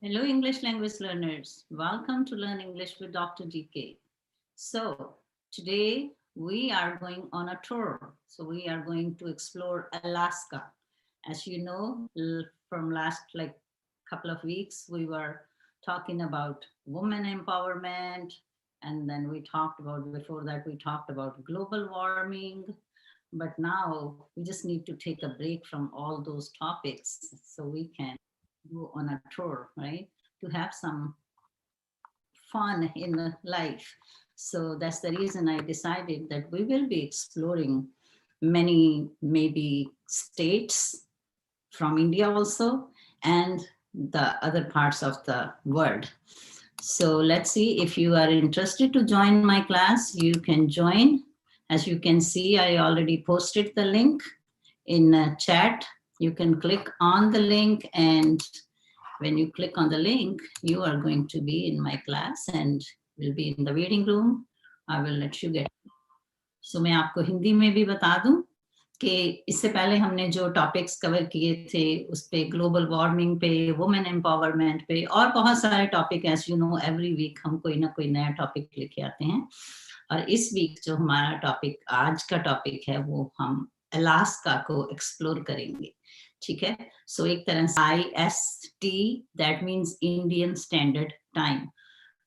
Hello, English language learners. Welcome to Learn English with Dr. DK. So today we are going on a tour. So we are going to explore Alaska. As you know, from last couple of weeks, we were talking about women empowerment. And then we talked about, before that, we talked about global warming. But now we just need to take a break from all those topics so we can go on a tour, right? To have some fun in life. So that's the reason I decided that we will be exploring many, maybe states from India also, and the other parts of the world. So let's see, if you are interested to join my class, you can join. As you can see, I already posted the link in a chat. You can click on the link, and when you click on the link, you are going to be in my class and will be in the waiting room. I will let you get. So मैं आपको हिंदी में भी बता दूं कि इससे पहले हमने जो टॉपिक्स कवर किए थे उस पे ग्लोबल वार्मिंग पे, वुमेन एम्पावरमेंट पे और बहुत सारे topic, as you know every week हम कोई ना कोई नया टॉपिक लेके आते हैं. और इस वीक जो हमारा टॉपिक, आज का टॉपिक है, वो हम अलास्का को एक्सप्लोर करेंगे. ठीक है. सो एक तरह से IST, that means Indian standard time,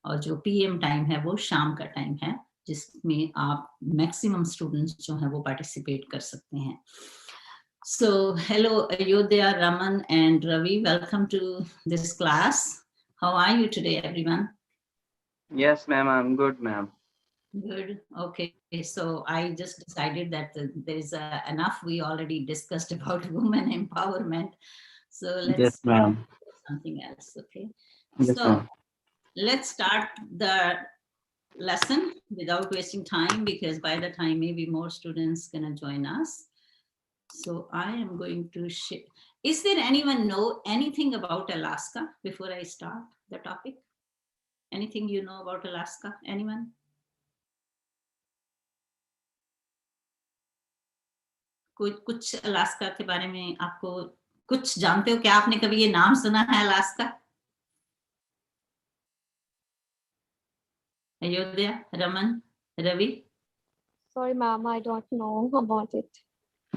और जो PM टाइम है वो शाम का टाइम है, जिसमें आप मैक्सिमम स्टूडेंट्स जो हैं वो पार्टिसिपेट कर सकते हैं. So hello Ayodhya, Raman and Ravi, welcome to this class. How are you today, everyone? Yes, ma'am, I'm good, ma'am. Good. Okay, so I just decided that there is enough we already discussed about women empowerment. So let's Yes, ma'am. something else. Okay. Yes, So ma'am. let's start the lesson without wasting time, because by the time maybe more students gonna join us. So I am going to share. Is there anyone know anything about Alaska before I start the topic? Anything you know about Alaska? Anyone? कोई कुछ Alaska के बारे में आपको कुछ जानते हो क्या? आपने कभी ये नाम सुना है Alaska? Ayodhya, Raman, Ravi? Sorry, ma'am, I don't know about it.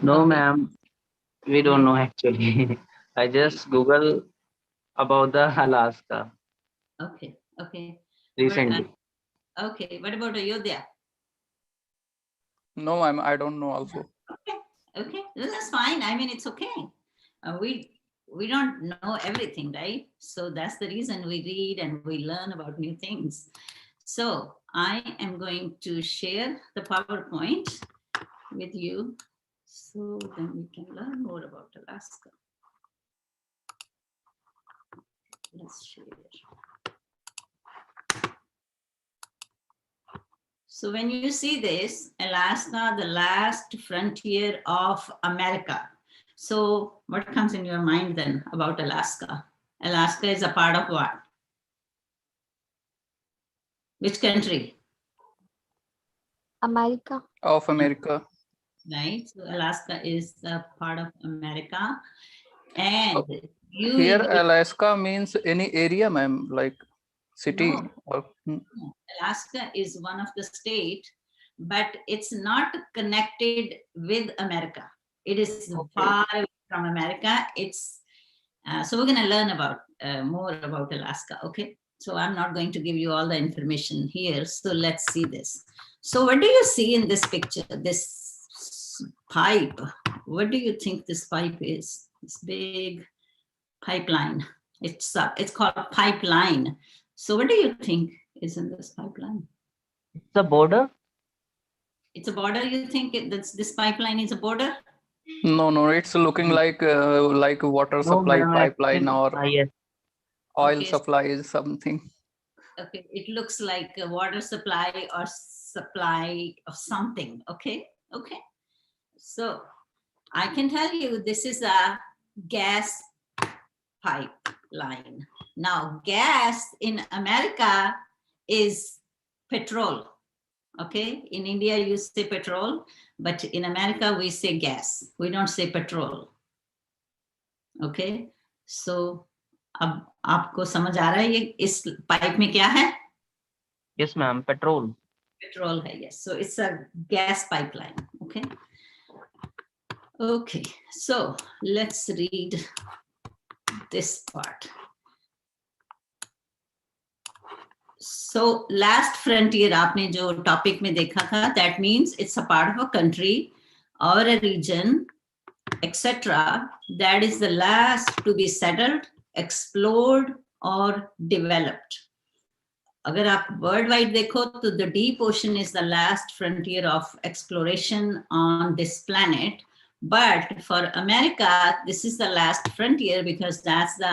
No, Okay. ma'am, we don't know actually. I just Google about the Alaska Okay, okay. recently. Okay, what about Ayodhya? No, ma'am, I don't know also. Okay, that's fine. I mean, it's okay. We don't know everything, right? So that's the reason we read and we learn about new things. So I am going to share the PowerPoint with you, so then we can learn more about Alaska. Let's share. So when you see this, Alaska, the last frontier of America. So what comes in your mind then about Alaska? Alaska is a part of what? Which country? America. Of America. Right. So Alaska is a part of America. And you Here, will be, Alaska means any area, ma'am, like city. No. Or, Alaska is one of the state, but it's not connected with America. It is far away from America. It's so we're going to learn about more about Alaska. Okay. So I'm not going to give you all the information here. So let's see this. So what do you see in this picture? This pipe. What do you think this pipe is? This big pipeline. It's called a pipeline. So what do you think is in this pipeline? It's a border? It's a border. You think this pipeline is a border? no, it's looking like water supply ma'am, pipeline actually, or yes. oil Okay. supply is something. Okay, it looks like a water supply or supply of something. Okay, okay. So I can tell you this is a gas pipeline. Now, gas in America is petrol. Okay, in India you say petrol, but in America we say gas. We don't say petrol. Okay, so अब आपको समझ आ रहा है ये इस pipe में क्या है? Yes, ma'am. Petrol. Petrol है, yes. So it's a gas pipeline. Okay. Okay. So let's read this part. So last frontier आपने जो टॉपिक में देखा था, that means it's a part of a country or a region, etc. that is the last to be settled, explored or developed. अगर आप world wide देखो तो the deep ocean is the last frontier of exploration on this planet, but for America this is the last frontier because that's the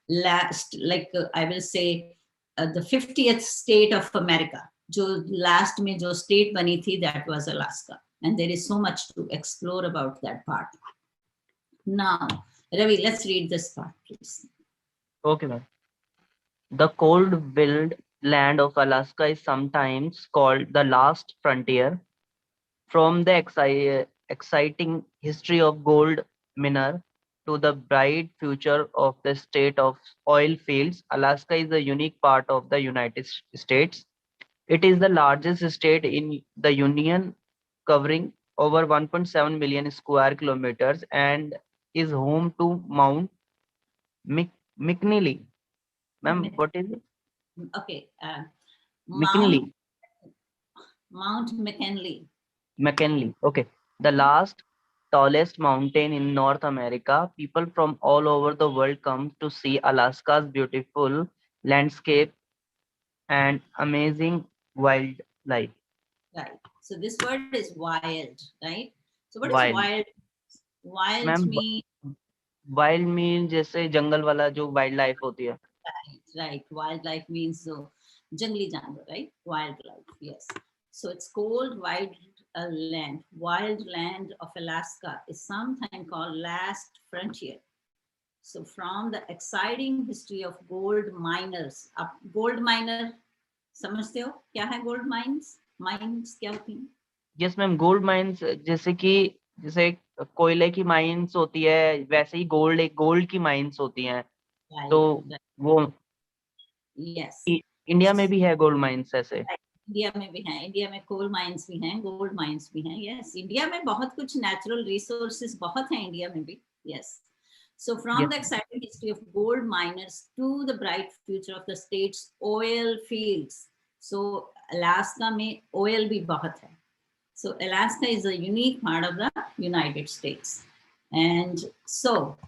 last, like I will say, the 50th state of America. जो last में जो state बनी थी, that was Alaska, and there is so much to explore about that part. Now Ravi, let's read this part please. Okay, ma'am. The cold-willed land of Alaska is sometimes called the last frontier. From the exciting history of gold miner to the bright future of the state of oil fields, Alaska is a unique part of the United States. It is the largest state in the Union, covering over 1.7 million square kilometers and is home to Mount McKinley. Ma'am, what is it? Okay. McKinley. Mount McKinley. McKinley. Okay. The last tallest mountain in North America. People from all over the world come to see Alaska's beautiful landscape and amazing wildlife. Right. So this word is wild, right? So what is Wild. wild? Wild Ma'am, means wild mean जैसे जंगल वाला जो wildlife होती है. right. Wildlife means so jungli जानवर, right? Wildlife, yes. So it's called wild land. Wild land of Alaska is sometimes called last frontier. So from the exciting history of gold miners, अब gold miner समझते हो क्या है gold mines? Mines क्या होती हैं? Yes, ma'am. Gold mines जैसे कोयले की माइंस होती है, वैसे ही गोल्ड की माइंस होती हैं. तो वो yes. इंडिया में भी है गोल्ड माइंस ऐसे. इंडिया में भी हैं, इंडिया में कोल माइंस भी हैं, गोल्ड माइंस भी हैं. यस, इंडिया में बहुत कुछ नेचुरल रिसोर्सेज बहुत हैं इंडिया में भी. Yes. So from the exciting history of gold miners to the bright future of the state's oil fields. So Alaska में oil भी बहुत है. So Alaska is a unique part of the United States. And so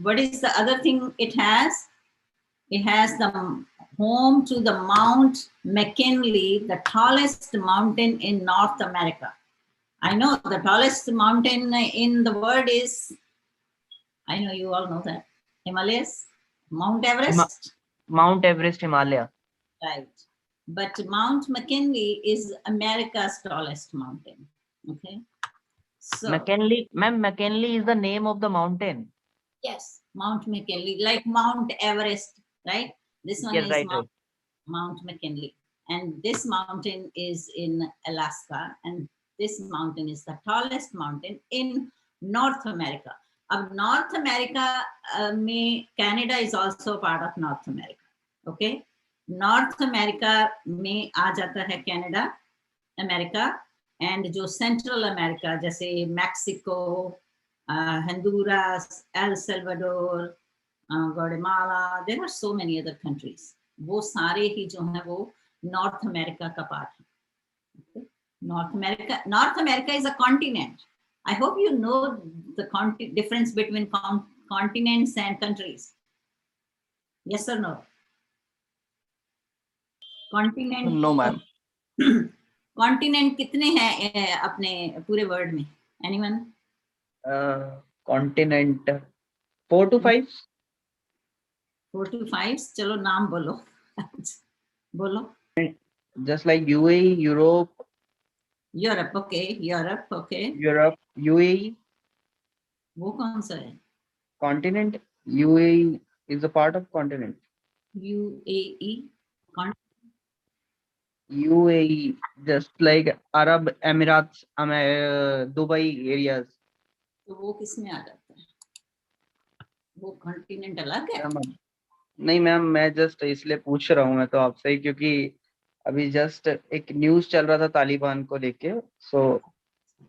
what is the other thing it has? It has the home to the Mount McKinley, the tallest mountain in North America. I know the tallest mountain in the world is, I know you all know that, Himalayas, Mount Everest. Mount Everest, Himalaya. Right. But Mount McKinley is America's tallest mountain. Okay. So McKinley, ma'am, McKinley is the name of the mountain. yes, Mount McKinley, like Mount Everest, right? This one Yes, is right. Mount McKinley. And this mountain is in Alaska. And this mountain is the tallest mountain in North America. Of North America, Canada is also part of North America. Okay. North America में आ जाता है Canada, America, and जो Central America जैसे Mexico, Honduras, El Salvador, Guatemala, there are so many other countries. वो सारे ही जो है वो North America का part है. Okay? North America is a continent. I hope you know the difference between continents and countries. Yes or no? Continent. No, ma'am. Continent कितने हैं अपने पूरे वर्ल्ड में? Anyone? Continent 4 to 5. 4 to 5. चलो नाम बोलो. बोलो. Just like UAE, Europe. Europe, okay. Europe, okay. Europe, UAE. वो कौन सा है? Continent. UAE is a part of continent. UAE. UAE, just like Arab Emirates, Dubai areas. तो वो किस में आ जाता है? वो कॉन्टिनेंट अलग है। मैम, नहीं मैम, मैं जस्ट इसलिए पूछ रहा हूँ मैं तो आपसे, क्योंकि अभी जस्ट एक न्यूज़ चल रहा था तालिबान को लेके। सो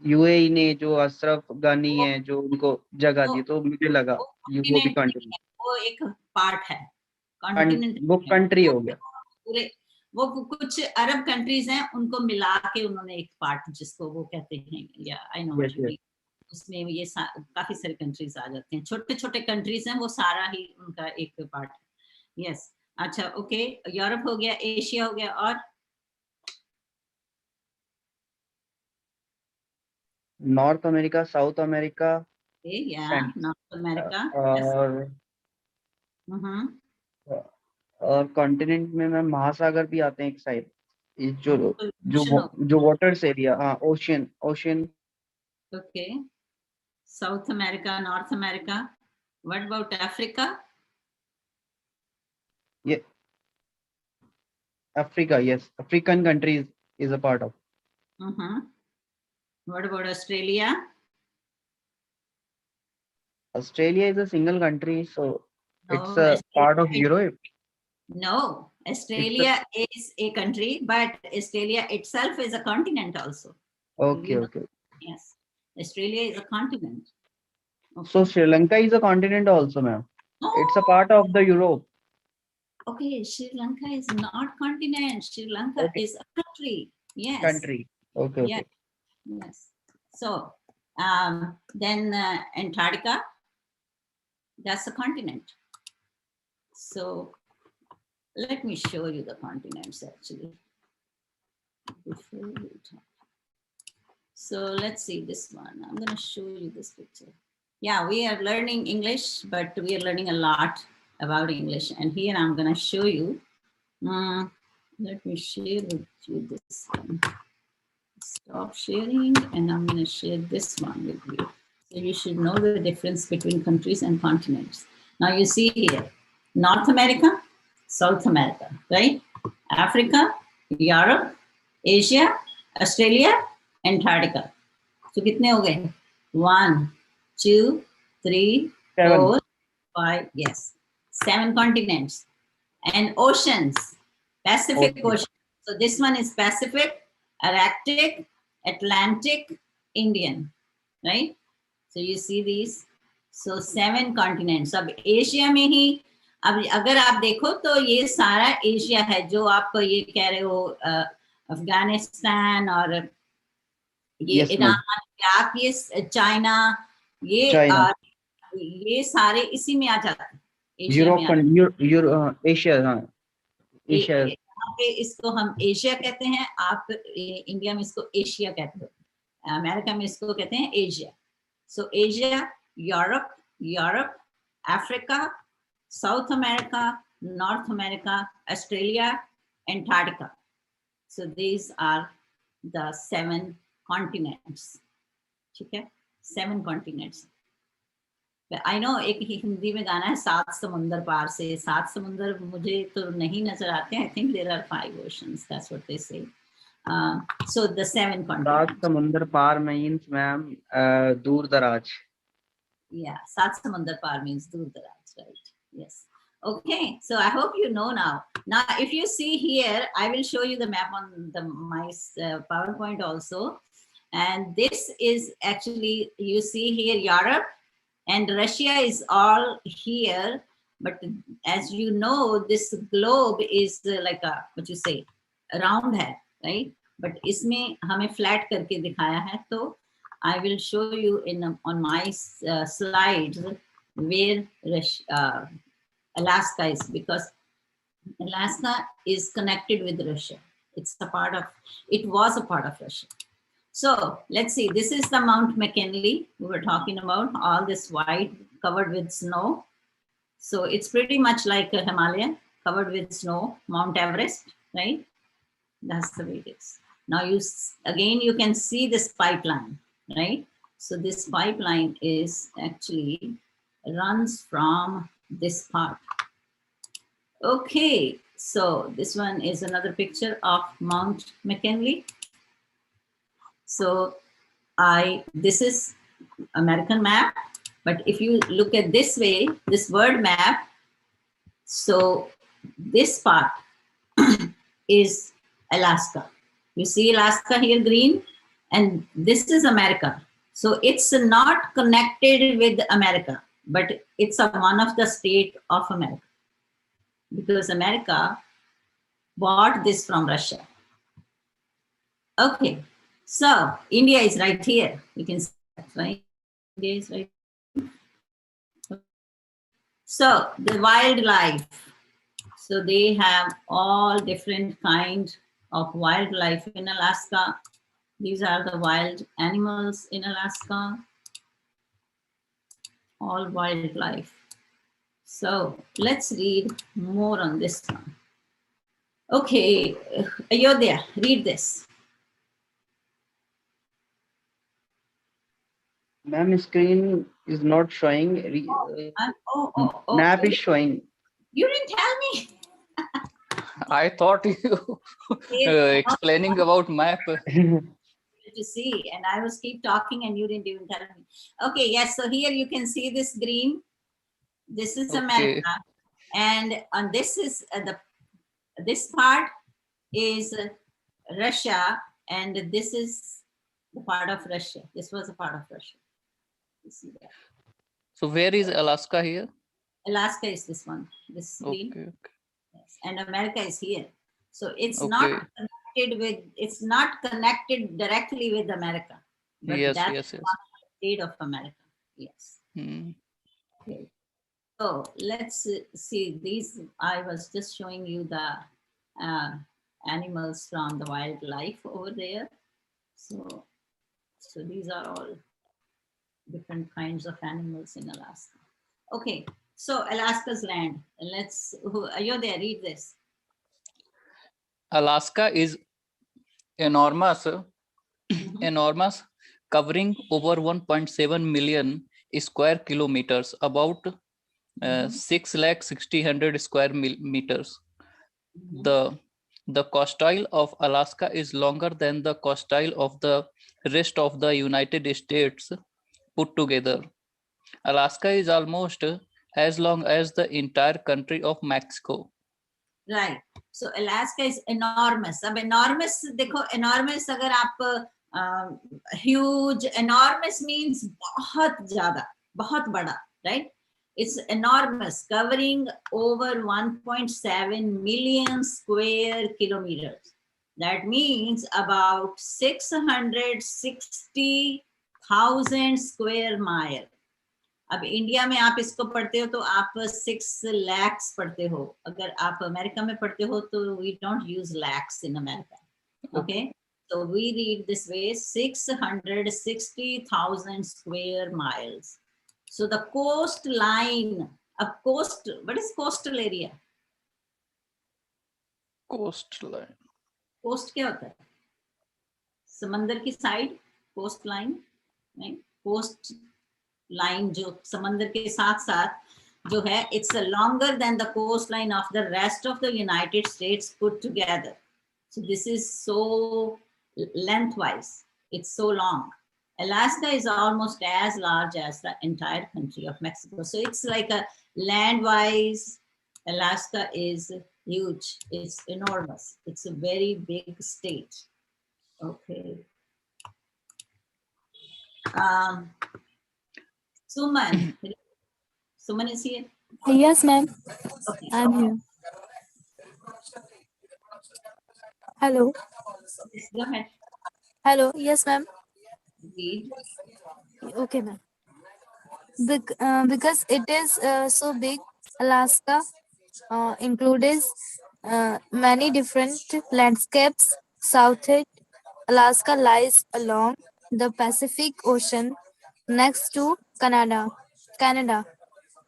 यूएई ने जो अशरफ गनी वो है जो उनको जगह वो दी, तो मुझे लगा वो वो भी कॉन्टिनेंट नहीं कंटिन्यू। है, वो एक पार्ट है, कॉन्टिनेंट वो नहीं है। कंट्री वो हो गया। पूरे, वो कुछ अरब कंट्रीज हैं, उनको मिला के उन्होंने एक पार्ट, जिसको वो कहते हैं, या I know yes what you yes. Mean. उसमें ये काफी सारे कंट्रीज आ जाते हैं, छोटे छोटे कंट्रीज हैं, वो सारा ही उनका एक पार्ट है। यस, अच्छा, ओके, यूरोप हो गया, एशिया हो गया, और नॉर्थ अमेरिका, साउथ अमेरिका या एंड नॉर्थ अमेरिका। यस। और हम्म। और कॉन्टिनेंट में मैम महासागर भी आते हैं एक साइड, जो ओशन हो जो वाटर्स एरिया, हाँ, ओशियन ओशियन। गया, okay, South America, North America, what about Africa? ये Africa, yes, African countries is a part of. What about Australia? Australia is a single country, so it's No, a part Australia of is, Europe. no, It's a Australia is a country, but Australia itself is a continent also. okay, You know, okay. yes, Australia is a continent. So Okay. Sri Lanka is a continent also, ma'am. It's a Oh, part of the Europe. okay. Sri Lanka is not continent. Sri Lanka Okay, is a country. Yes. country. Okay, Yes. okay. Yes. So, then Antarctica, that's a continent. So let me show you the continents actually. Before we talk. So let's see this one. I'm going to show you this picture. Yeah, we are learning English, but we are learning a lot about English. And here I'm going to show you. Let me share with you this one. Stop sharing, and I'm going to share this one with you. So you should know the difference between countries and continents. Now you see here, North America, South America, right? Africa, Europe, Asia, Australia, Antarctica. So कितने हो गए? 1, 2, 3, 7. 4, 5, yes. 7 continents. And oceans, Pacific Okay. Ocean. So this one is Pacific, Arctic, Atlantic, Indian, right? So you see these. So 7 continents. अब Asia में ही, अब अगर आप देखो तो ये सारा एशिया है, जो आप ये कह रहे हो, अफगानिस्तान और ये Yes, ईरान, ma'am. इराक, ये चाइना, China, ये सारे इसी में आ जाते हैं, एशिया में Europe, आ जाते Asia, हाँ, हैं। Asia. यहाँ पे इसको हम एशिया कहते हैं, आप इंडिया में इसको एशिया कहते हो, अमेरिका में इसको कहते हैं Asia. So Asia, Europe, Africa, South America, North America, Australia, Antarctica. So these are the 7 continents. ठीक है, 7 कॉन्टिनेंट्स. आई नो एक हिंदी में गाना है, 7 समुंदर पार से. 7 समुंदर मुझे तो नहीं नजर आते हैं. I think there are 5 oceans, that's what they say. So the 7 सात continents. समुंदर पार means मैम दूर दराज. Yeah, 7 samundar par means dur daraz, right? Yes. Okay, so I hope you know now. Now, if you see here, I will show you the map on my PowerPoint also. And this is actually, you see here, Europe and Russia is all here. But as you know, this globe is like a, what you say, round hai, right? But इसमें हमें flat करके दिखाया है, तो I will show you on my slides where Alaska is, because Alaska is connected with Russia. It was a part of Russia. So let's see, this is the Mount McKinley we were talking about, all this white covered with snow. So it's pretty much like a Himalaya covered with snow, Mount Everest, right? That's the way it is. Now again, you can see this pipeline, right? So this pipeline is actually runs from this part. Okay, so this one is another picture of Mount McKinley. So this is American map, But if you look at this way, this word map, so this part is Alaska. You see Alaska here green, and this is America. So it's not connected with America, but it's one of the state of America, because America bought this from Russia. Okay, so India is right here. You can see that, right? India is right. So the wildlife. So they have all different kinds of wildlife in Alaska. These are the wild animals in Alaska. All wildlife. So let's read more on this one. Okay, Ayodhya, read this. Ma'am, screen is not showing. Map Okay. is showing. You didn't tell me. I thought you explaining about map. To see, and I was keep talking and you didn't even tell me. Okay, yes, so here you can see this green. This is America. And on this is this part is Russia, and this is the part of Russia. This was a part of Russia. You see that? So where is Alaska here? Alaska is this one, this green. Okay. Yes. And America is here. So it's Okay. not connected with, it's not connected directly with America. But Yes, that's yes, yes. one state of America. Yes. Hmm. Okay. So let's see these. I was just showing you the animals from the wildlife over there. So these are all different kinds of animals in Alaska. Okay, so Alaska's land. Let's, Ayodhya, read this. Alaska is enormous, enormous, covering over 1.7 million square kilometers, about 6,60,000 square meters. The coastline of Alaska is longer than the coastline of the rest of the United States put together. Alaska is almost as long as the entire country of Mexico. Right. So Alaska is enormous. अब enormous देखो, enormous अगर आप huge, enormous means बहुत ज़्यादा, बहुत बड़ा, right? It's enormous, covering over 1.7 million square kilometers. That means about 660,000 square mile. अब India में आप इसको पढ़ते हो तो आप 6 lakhs पढ़ते हो. अगर आप अमेरिका में पढ़ते हो तो we don't use lakhs in America. Okay, so we read this way: 660,000 square miles. So the coastline, a coast. What is coastal area? Coastline. Coast क्या होता है? समंदर की side, coast line, right? Coast line जो समंदर के साथ साथ जो है, it's longer than the coastline of the rest of the United States put together. So this is so lengthwise, it's so long. Alaska is almost as large as the entire country of Mexico. So it's like a land-wise, Alaska is huge, it's enormous. It's a very big state. Okay. Suman. Suman is here. Yes, ma'am. Okay. I'm here. Hello. Yes, go ahead. Hello. Yes, ma'am. Read. Okay, ma'am. Because it is so big, Alaska includes many different landscapes. Southeast Alaska lies along the Pacific Ocean next to Canada.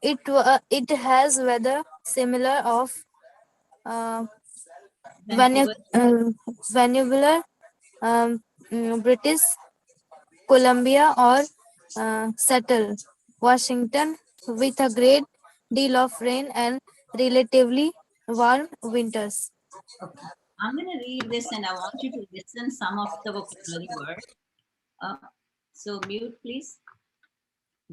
It has weather similar of Vancouver. Vancouver, British Columbia, or Seattle, Washington, with a great deal of rain and relatively warm winters. Okay. I'm going to read this and I want you to listen some of the vocabulary words. So mute, please.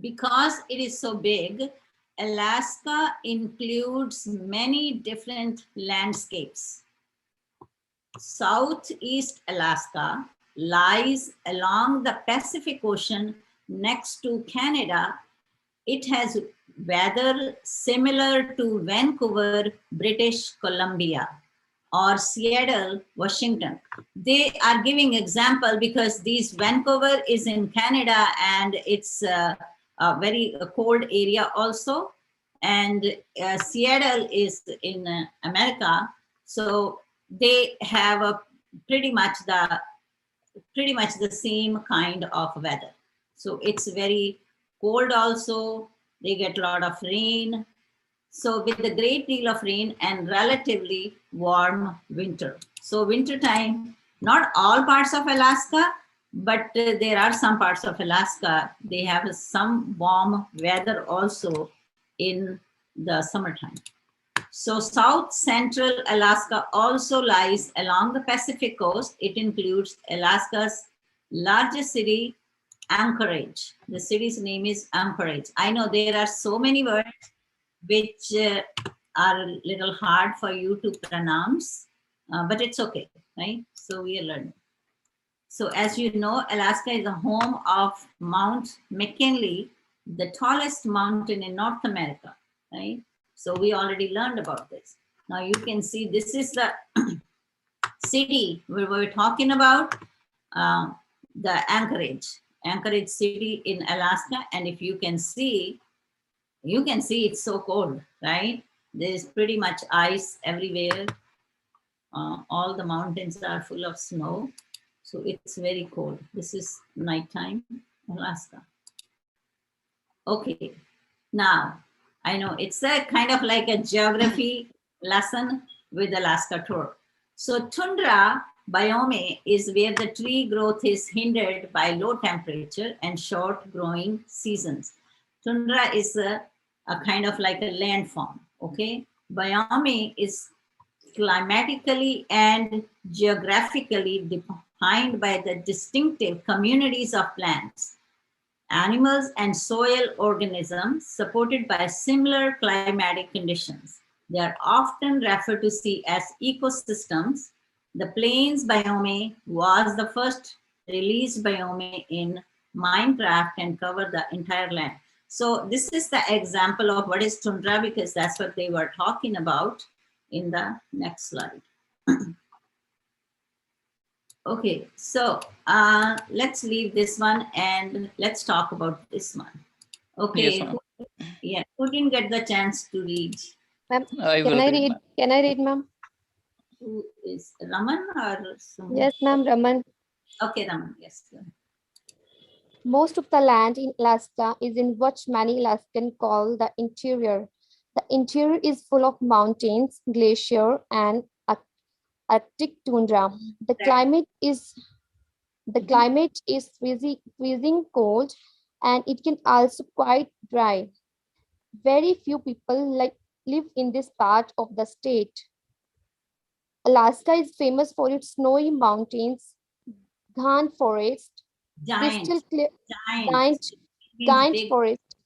Because it is so big, Alaska includes many different landscapes. Southeast Alaska lies along the Pacific Ocean next to Canada. It has weather similar to Vancouver, British Columbia, or Seattle, Washington. They are giving example because these Vancouver is in Canada and it's a very cold area also. And Seattle is in America. So they have a pretty much the same kind of weather. So it's very cold also. They get a lot of rain. So with a great deal of rain and relatively warm winter. So winter time, not all parts of Alaska, but there are some parts of Alaska, they have some warm weather also in the summertime. So South Central Alaska also lies along the Pacific coast. It includes Alaska's largest city, Anchorage. The city's name is Anchorage. I know there are so many words which are a little hard for you to pronounce, but it's okay, right? So we are learning. So as you know, Alaska is the home of Mount McKinley, the tallest mountain in North America, right? So we already learned about this. Now you can see this is the city where we're talking about, the Anchorage city in Alaska. And if you can see it's so cold, right? There's pretty much ice everywhere. All the mountains are full of snow. So it's very cold. This is nighttime, Alaska. Okay, now I know it's a kind of like a geography lesson with Alaska tour. So tundra biome is where the tree growth is hindered by low temperature and short growing seasons. Tundra is a kind of like a landform, okay? Biome is climatically and geographically defined by the distinctive communities of plants, animals, and soil organisms supported by similar climatic conditions. They are often referred to as ecosystems. The plains biome was the first released biome in Minecraft and covered the entire land. So this is the example of what is tundra, because that's what they were talking about in the next slide. Okay, so let's leave this one and let's talk about this one. Okay, Yes, who didn't get the chance to read? Ma'am, I will can I read, read? ma'am. Can I read, ma'am? Who is Raman or someone? Yes, ma'am, Raman. Okay, Raman, yes. Go ahead. Most of the land in Alaska is in what many Alaskans call the interior. The interior is full of mountains, glacier, and Arctic tundra. The climate is freezing cold, and it can also quite dry. Very few people live in this part of the state. Alaska is famous for its snowy mountains, Ghan forest, crystal clear Giant. giant Big. forest,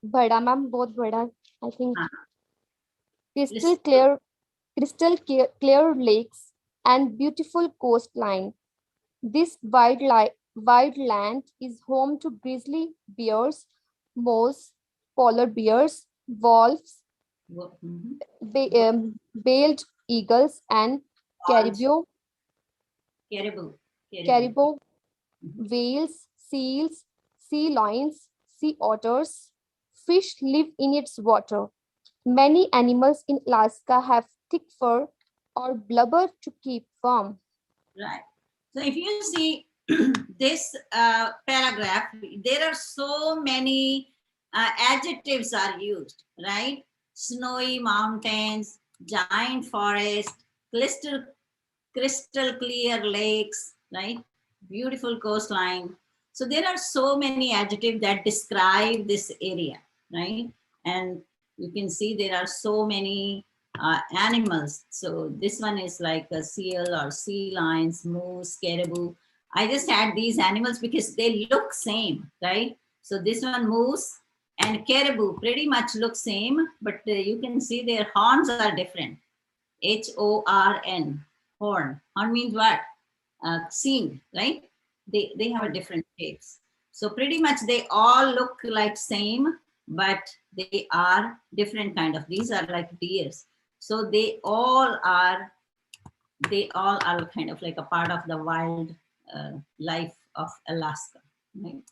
बड़ा ma'am बहुत बड़ा I think हाँ. crystal clear lakes and beautiful coastline. This wide land is home to grizzly bears, moose, polar bears, wolves, bald eagles, and caribou, whales, seals, sea lions, sea otters. Fish live in its water. Many animals in Alaska have thick fur or blubber to keep warm. Right. So if you see this paragraph, there are so many adjectives are used, right? Snowy mountains, giant forest, crystal clear lakes, right? Beautiful coastline. So there are so many adjectives that describe this area, right? And you can see there are so many animals. So this one is like a seal or sea lions, moose, caribou. I just had these animals because they look same, right? So this one moose and caribou pretty much look same, but you can see their horns are different. Horn. Horn. Horn means what? Seam, right? They have a different shapes. So pretty much they all look like same, but they are different kind of. These are like deers. So they all are kind of like a part of the wild life of Alaska, right?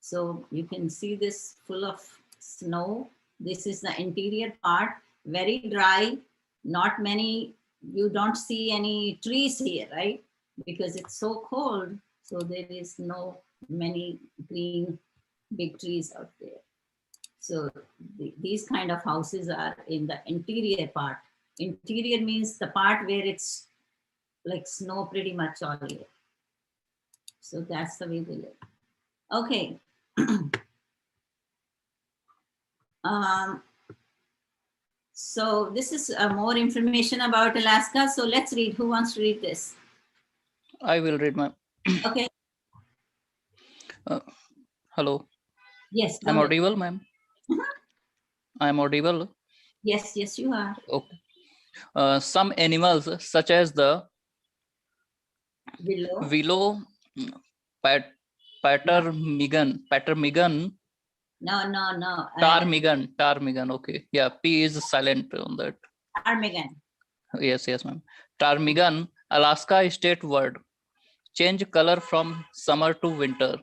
So you can see this full of snow. This is the interior part, very dry, not many, you don't see any trees here, right? Because it's so cold, so there is no many green big trees out there. So these kind of houses are in the interior part. Interior means the part where it's like snow pretty much all year. So that's the way they live. Okay. So this is more information about Alaska. So let's read. Who wants to read this? I will read, ma'am. Okay. Hello. Yes. I'm audible, ma'am. I'm audible. Yes, yes, you are. Okay. Some animals, such as the Willow. Patermigan. No. Ptarmigan. Okay. Yeah, P is silent on that. Ptarmigan. Yes, ma'am. Ptarmigan, Alaska state word. Change color from summer to winter.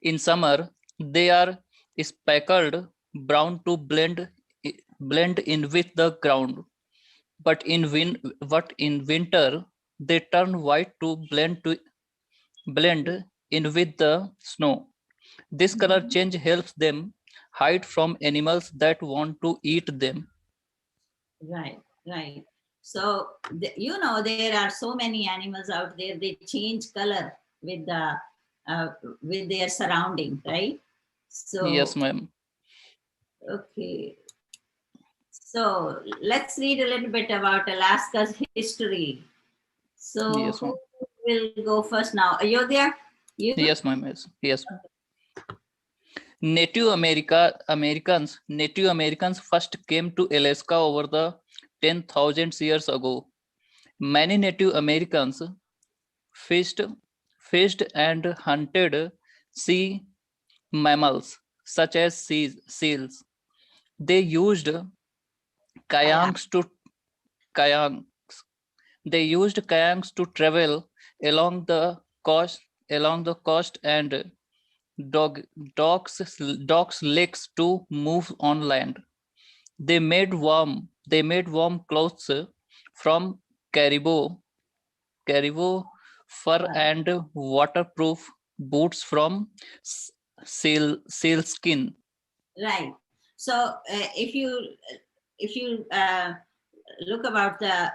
In summer, they are speckled brown to blend in with the ground. But in winter, they turn white to blend in with the snow. This color change helps them hide from animals that want to eat them. Right. So, there are so many animals out there, they change color with their surrounding, right? So, yes, ma'am. Okay. So let's read a little bit about Alaska's history. So Yes, who will go first now? Ayodhya? You? Yes, ma'am. Yes. Native Americans first came to Alaska over the 10,000 years ago. Many Native Americans fished and hunted sea mammals such as seals. They used kayaks to travel along the coast and docks lakes to move on land. They made warm clothes from caribou fur and waterproof boots from seal skin. Right. So if you look about the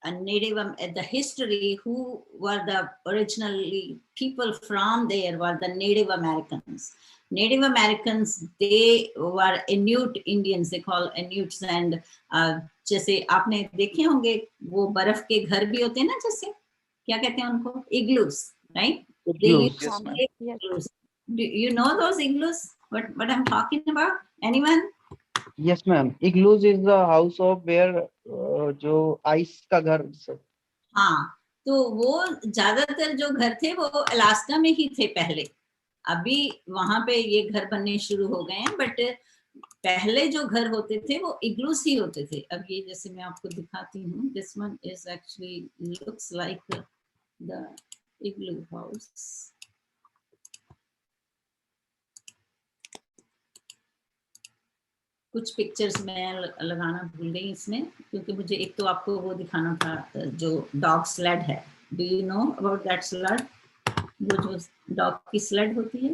the history, who were the originally people from there were the Native Americans. Native Americans, they were Inuit Indians, they call Inuits, and जैसे आपने देखे होंगे वो बर्फ के घर भी होते हैं ना, जैसे क्या कहते हैं उनको, igloos, right? Yes. Do you know those igloos? What I'm talking about? Anyone? Yes, ma'am. Igloos is the house of where जो ice का घर. हाँ, तो वो ज्यादातर जो घर थे वो अलास्का में ही थे पहले. अभी वहां पे ये घर बनने शुरू हो गए हैं, बट पहले जो घर होते थे वो इग्लूस ही होते थे. अब ये जैसे मैं आपको दिखाती हूँ, this one is actually looks like the igloo house. कुछ पिक्चर्स मैं लगाना भूल गई इसमें, क्योंकि मुझे एक तो आपको वो दिखाना था जो डॉग स्लेड है. Do you know about that sled? वो जो डॉग की स्लेड होती है,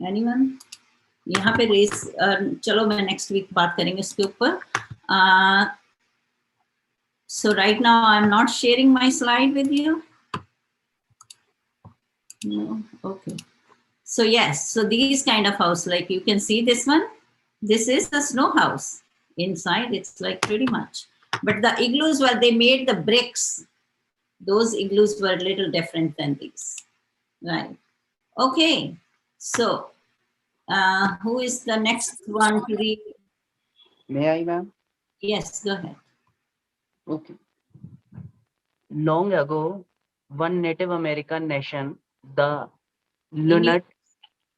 एनीवन? यहाँ पे रेस, चलो मैं नेक्स्ट वीक बात करेंगे इसके ऊपर. So right now I am not sharing my slide with you. Okay. So yes, so these kind of house, like you can see this one. This is the snow house. Inside, it's like pretty much. But the igloos were, they made the bricks. Those igloos were a little different than these. Right. Okay. So, who is the next one to read? May I, ma'am? Yes, go ahead. Okay. Long ago, one Native American nation, the Inuit,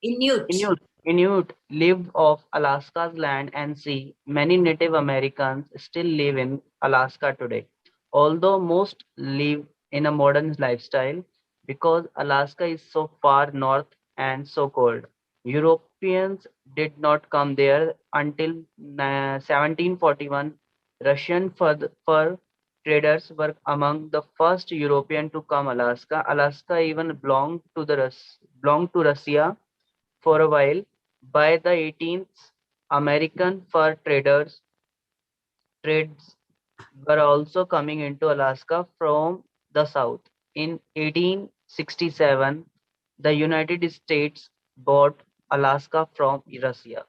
Inuit. Inuit lived off Alaska's land and sea. Many Native Americans still live in Alaska today, although most live in a modern lifestyle because Alaska is so far north and so cold. Europeans did not come there until 1741. Russian fur traders were among the first European to come Alaska. Alaska even belonged to Russia for a while. By the 18th, American fur trades were also coming into Alaska from the south. In 1867, the United States bought Alaska from Russia.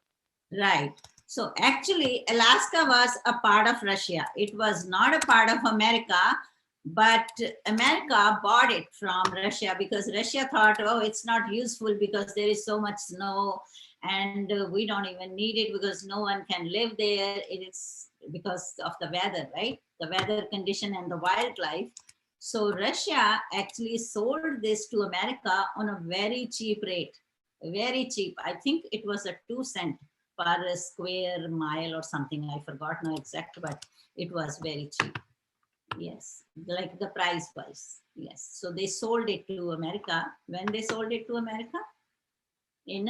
Right. So actually, Alaska was a part of Russia. It was not a part of America, but America bought it from Russia because Russia thought, oh, it's not useful because there is so much snow and we don't even need it because no one can live there. It is because of the weather, right? The weather condition and the wildlife. So Russia actually sold this to America on a very cheap rate, very cheap. I think it was a 2 cent per square mile or something. I forgot now exact, but it was very cheap. Yes, like the price was. Yes. So they sold it to America. When they sold it to America? In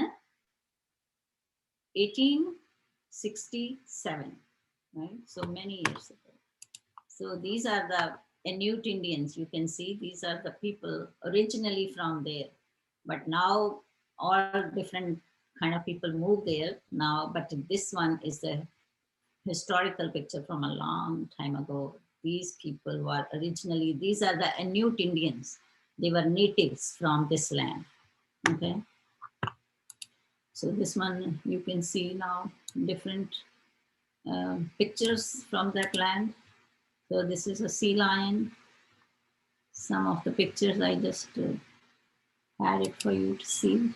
1867, right? So many years ago. So these are the Inuit Indians. You can see these are the people originally from there. But now all different kind of people move there now. But this one is the historical picture from a long time ago. These people were originally, these are the Inuit Indians. They were natives from this land. Okay. So this one you can see now different pictures from that land. So this is a sea lion. Some of the pictures I just had it for you to see.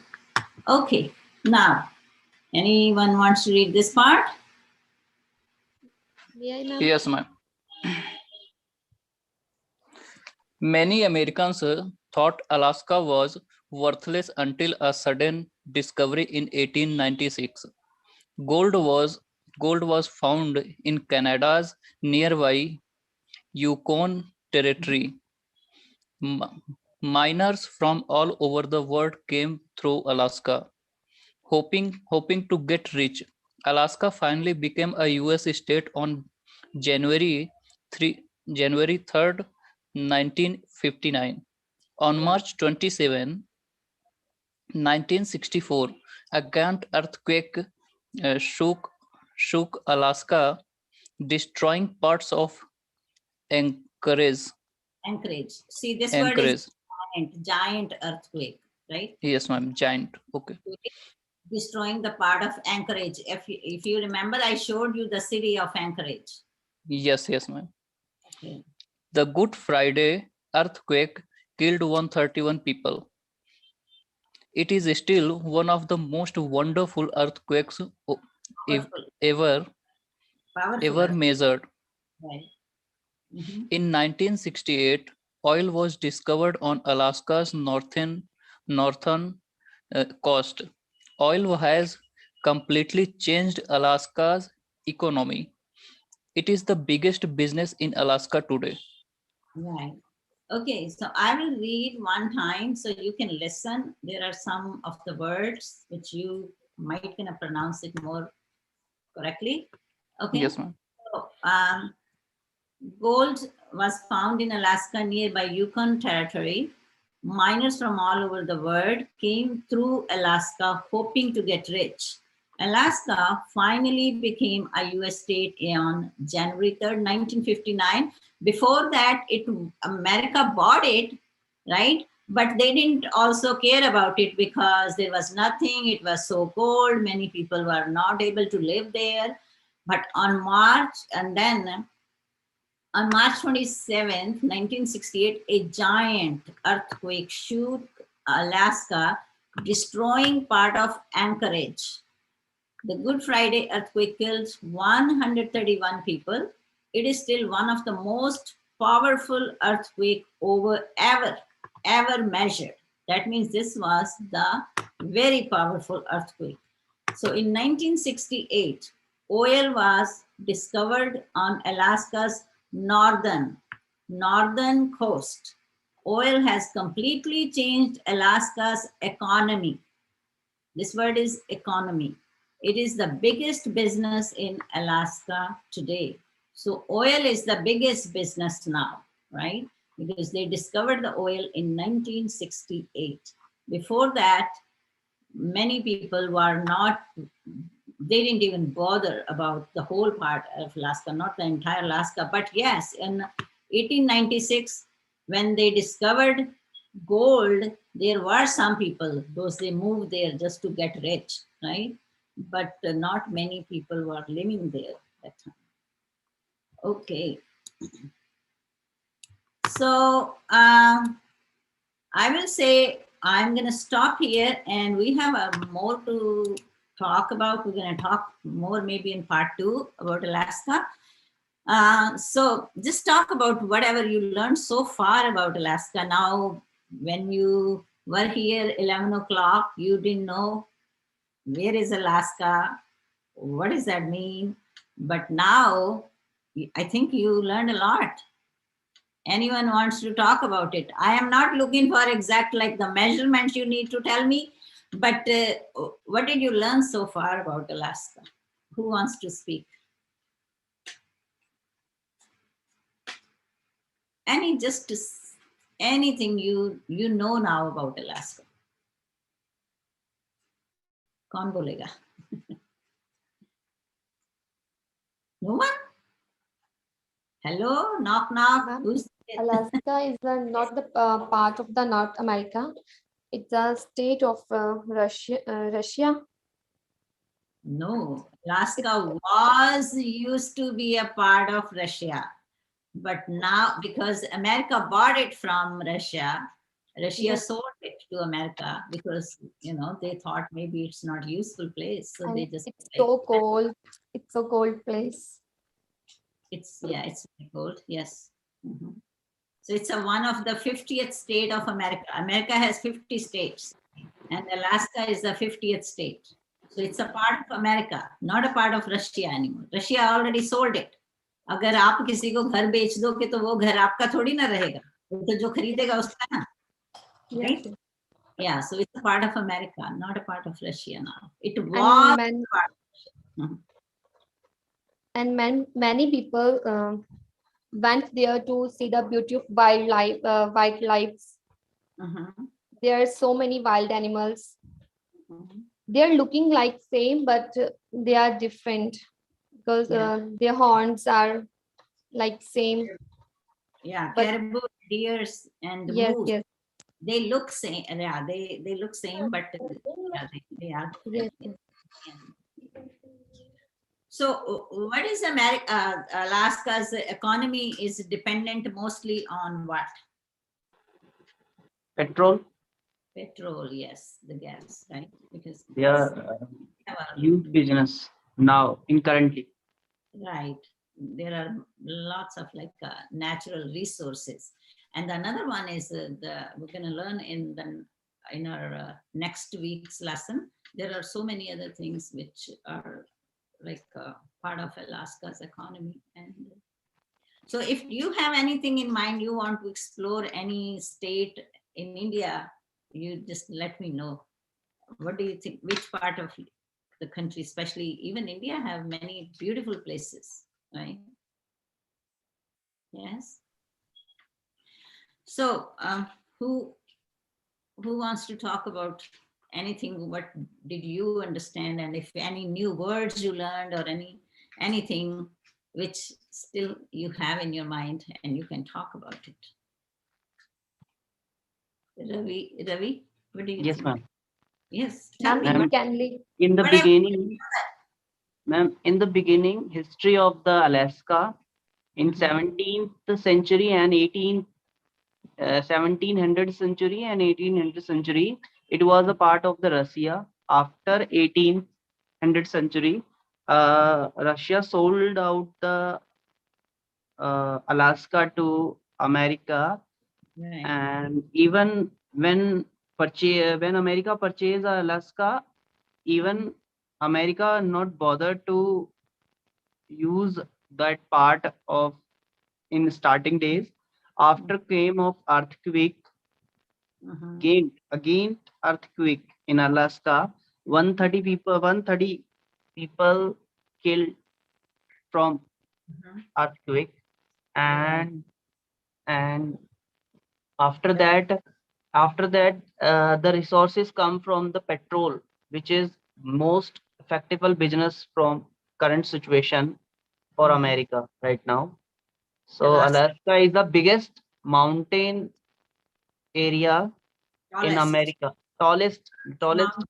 Okay, now anyone wants to read this part? May I, ma'am? Yes, ma'am. Many Americans thought Alaska was worthless until a sudden discovery in 1896. Gold was found in Canada's nearby Yukon Territory. Miners from all over the world came through Alaska, hoping to get rich. Alaska finally became a U.S. state on January 3rd, 1959. On March 27, 1964, a giant earthquake shook Alaska, destroying parts of Anchorage. Anchorage. See, this word is giant earthquake, right? Yes, ma'am, giant. Okay. Destroying the part of Anchorage. If you remember, I showed you the city of Anchorage. Yes, ma'am. Okay. The Good Friday earthquake killed 131 people. It is still one of the most wonderful earthquakes ever measured. Right. In 1968, oil was discovered on Alaska's northern coast. Oil has completely changed Alaska's economy. It is the biggest business in Alaska today. Right. Okay, so I will read one time so you can listen. There are some of the words which you might gonna pronounce it more correctly. Okay. Yes, ma'am. So, gold was found in Alaska nearby Yukon Territory. Miners from all over the world came through Alaska hoping to get rich. Alaska finally became a US state on January 3rd, 1959. Before that, America bought it, right? But they didn't also care about it because there was nothing. It was so cold. Many people were not able to live there. But on March 27th, 1968, a giant earthquake shook Alaska, destroying part of Anchorage. The Good Friday earthquake killed 131 people. It is still one of the most powerful earthquake ever measured. That means this was the very powerful earthquake. So in 1968, oil was discovered on Alaska's northern coast. Oil has completely changed Alaska's economy. This word is economy. It is the biggest business in Alaska today. So oil is the biggest business now, right? Because they discovered the oil in 1968. Before that, many people were not, they didn't even bother about the whole part of Alaska, not the entire Alaska. But yes, in 1896, when they discovered gold, there were some people, those they moved there just to get rich, right? But not many people were living there at that time. Okay. So I will say I'm going to stop here, and we have more to talk about. We're going to talk more maybe in part 2 about Alaska. So just talk about whatever you learned so far about Alaska. Now, when you were here 11 o'clock, you didn't know where is Alaska, what does that mean? But now I think you learned a lot. Anyone wants to talk about it? I am not looking for exact like the measurements you need to tell me, but what did you learn so far about Alaska? Who wants to speak? Anything you know now about Alaska. Kaun bolega? No one? Hello, knock knock. Who's there? Alaska is not the part of the North America. It's a state of Russia. No, Alaska was used to be a part of Russia, but now because America bought it from Russia, Russia Yes. sold it to America because they thought maybe it's not useful place, so And they just it's so cold. It's a cold place. it's very cold. Yes. Mhm. So it's one of the 50th state of America. America has 50 states, and Alaska is the 50th state. So it's a part of America, not a part of Russia anymore. Russia already sold it. अगर आप किसी को घर बेच दोगे तो वो घर आपका थोड़ी ना रहेगा, वो तो जो खरीदेगा उसका ना, right? Yes. Yeah, so it's a part of America, not a part of Russia now. It was And part of Russia. and many people went there to see the beauty of wildlife. Mhm. There are so many wild animals. Mhm. They're looking like same, but they are different because Yeah. their horns are like same. Yeah, But caribou, deers, and yes, moose. yes, They look same. Yeah, they look same, but yeah, they are yes, different. yes. Yeah. So, what is America? Alaska's economy is dependent mostly on what? Petrol. Petrol, yes, the gas, right? Because They are have a- huge business now in currently. right. There are lots of like natural resources, and another one is we're going to learn in our next week's lesson. There are so many other things which are like part of Alaska's economy. And so if you have anything in mind, you want to explore any state in India, you just let me know. What do you think? Which part of the country, especially even India, have many beautiful places, right? Yes. So who wants to talk about anything? What did you understand? And if any new words you learned or anything which still you have in your mind and you can talk about it. Ravi, what do you Yes, think? ma'am. Yes, tell me. Ma'am, Ma'am, can we? in the Whatever. beginning, ma'am, in the beginning, history of the Alaska in Mhm. 17th century and 1700 century and 1800 century, it was a part of the Russia. After 1800 century, Russia sold out the Alaska to America, Right. and even when America purchased Alaska, even America not bothered to use that part of in starting days. After came of earthquake, Mhm. again earthquake in Alaska, 130 people killed from Mhm. earthquake, Right. and after that the resources come from the petrol, which is most effective business from current situation for Mhm. America right now. So Alaska Alaska is the biggest mountain area in tallest America. Tallest mountain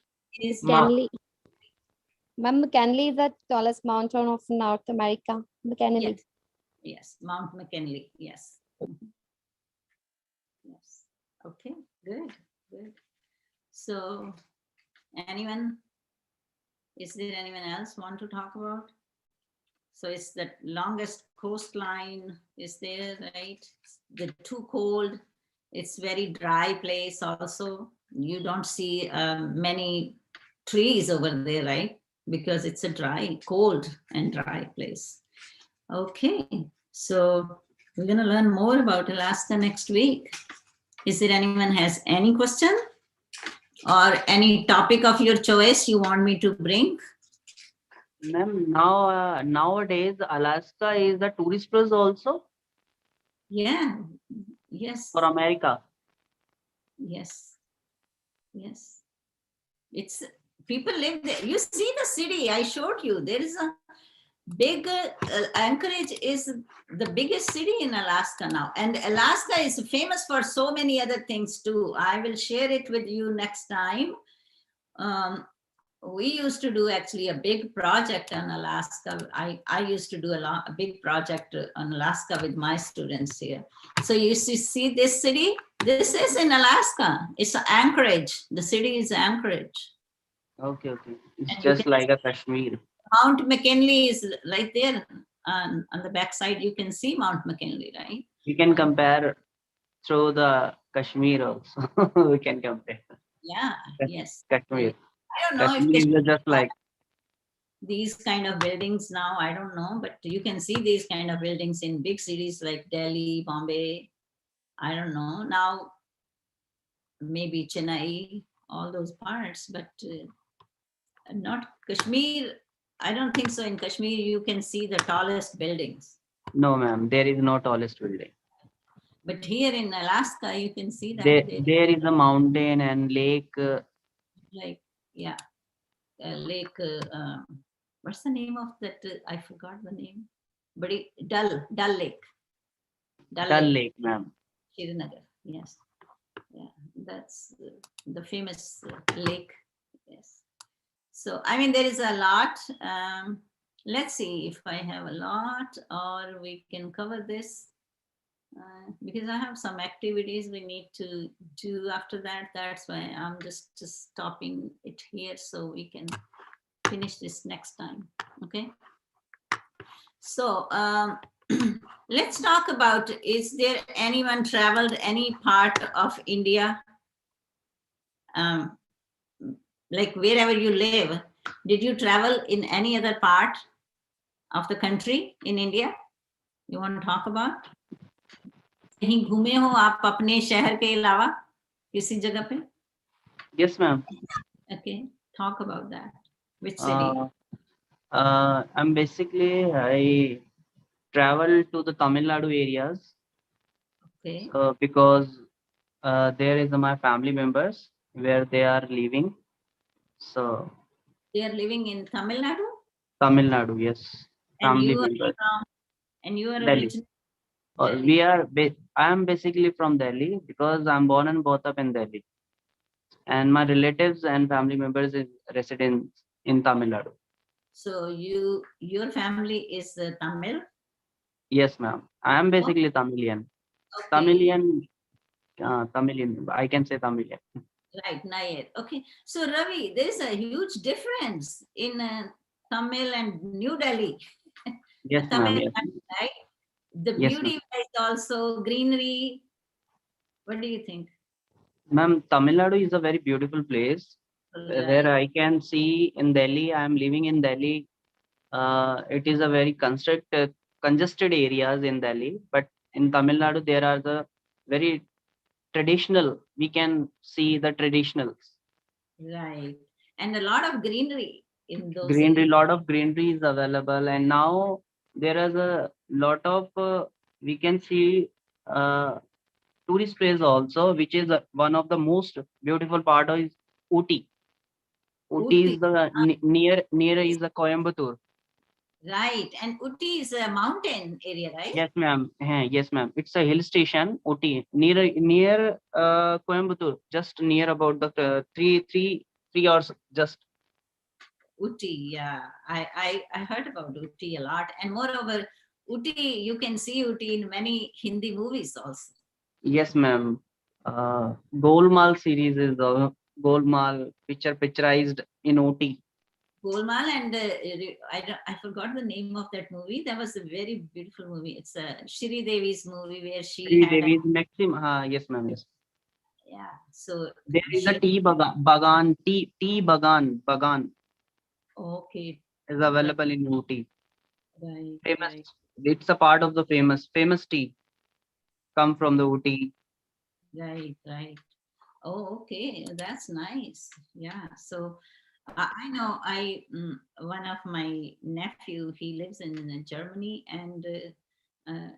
is ma- McKinley. Ma'am, McKinley is the tallest mountain of North America. McKinley. yes, yes, Mount McKinley. Yes. Mhm. Yes. Okay, good, good. So anyone, is there anyone else want to talk about? So it's the longest coastline is there, right? The too cold. It's very dry place also. You don't see many trees over there, right? Because it's a dry, cold and dry place. Okay, so we're gonna learn more about Alaska next week. Is there anyone has any question or any topic of your choice you want me to bring? Ma'am, now nowadays Alaska is a tourist place also Yeah, yes, for America. yes, yes. It's people live there. You see the city I showed you. There is a big Anchorage is the biggest city in Alaska now, and Alaska is famous for so many other things too. I will share it with you next time. Um, we used to do actually a big project on Alaska. I used to do a big project on Alaska with my students here. So you see this city? This is in Alaska. It's Anchorage. The city is Anchorage. Okay. It's And you just can like a Kashmir. Mount McKinley is right there on the backside. You can see Mount McKinley, right? We can compare through the Kashmir also. We can compare. Yeah, Ka- yes. Kashmir. I don't know if Kashmir is just like these kind of buildings now, I don't know, but you can see these kind of buildings in big cities like Delhi, Bombay. I don't know. Now, maybe Chennai, all those parts, but not Kashmir. I don't think so. In Kashmir, you can see the tallest buildings. no, ma'am. There is no tallest building. But here in Alaska, you can see that There is a mountain and lake. like, yeah, lake, what's the name of that? I forgot the name. But Dull Lake. Dull Dal Lake, Lake, ma'am. Srinagar. Yes. Yeah, that's the famous lake. Yes. So, I mean, there is a lot. Let's see if I have a lot or we can cover this because I have some activities we need to do after that. That's why I'm just stopping it here so we can finish this next time. Okay. So let's talk about, is there anyone traveled any part of India? Like wherever you live, did you travel in any other part of the country in India? You want to talk about? कहीं घूमे हो आप अपने शहर के अलावा किसी जगह पे? Yes, ma'am. Okay, talk about that. Which city? I travel to the Tamil Nadu areas Okay, because there is my family members where they are living. So they are living in Tamil Nadu, Tamil Nadu, yes, and family you are members. from, and you are Delhi. originally Delhi. I am basically from Delhi because I'm born and brought up in Delhi, and my relatives and family members is residents in Tamil Nadu. So your family is Tamil. Yes, ma'am. I am basically Tamilian. Okay, Tamilian, I can say Tamilian. Right, Nayar. Okay. So Ravi, there is a huge difference in Tamil and New Delhi. Yes, Tamil ma'am. Yes. Nadu, right? The Yes, ma'am. beauty wise also greenery. What do you think? Ma'am, Tamil Nadu is a very beautiful place where Right. I can see in Delhi. I am living in Delhi. It is a very congested areas in Delhi, but in Tamil Nadu there are the very traditional. We can see the traditionals. Right. And a lot of greenery in those Greenery, areas. lot of greenery is available, and now there is a lot of we can see tourist place also, which is one of the most beautiful part of is Ooty. Ooty Uti. is the near is the Coimbatore. Right. And Uti is a mountain area, right? Yes, ma'am. Yes, ma'am. It's a hill station, Ooty, near Coimbatore, just near about the 3 hours just. Uti, yeah. I heard about Uti a lot. And moreover, Uti, you can see Uti in many Hindi movies also. Yes, ma'am. Golmaal series is the Golmaal picturized in Ooty. Golmaal and I forgot the name of that movie. That was a very beautiful movie. It's a Shri Devi's movie where she Three had a, Devis maximum. Yes, ma'am. Yes. yeah. So There is a she, bagan okay, is right, available in Ooty. right, Famous. right, It's a part of the famous tea come from the Ooty. right, right. Oh, okay, that's nice. Yeah. So I know one of my nephew, he lives in Germany, and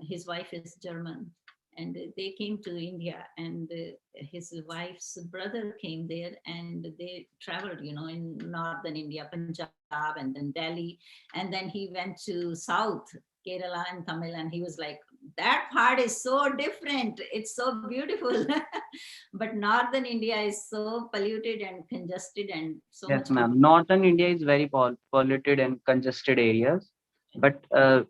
his wife is German, and they came to India, and his wife's brother came there, and they traveled, in northern India, Punjab, and then Delhi, and then he went to South, Kerala and Tamil, and he was like, that part is so different. It's so beautiful. But northern India is so polluted and congested and so Yes, much ma'am. Northern India is very polluted and congested areas. But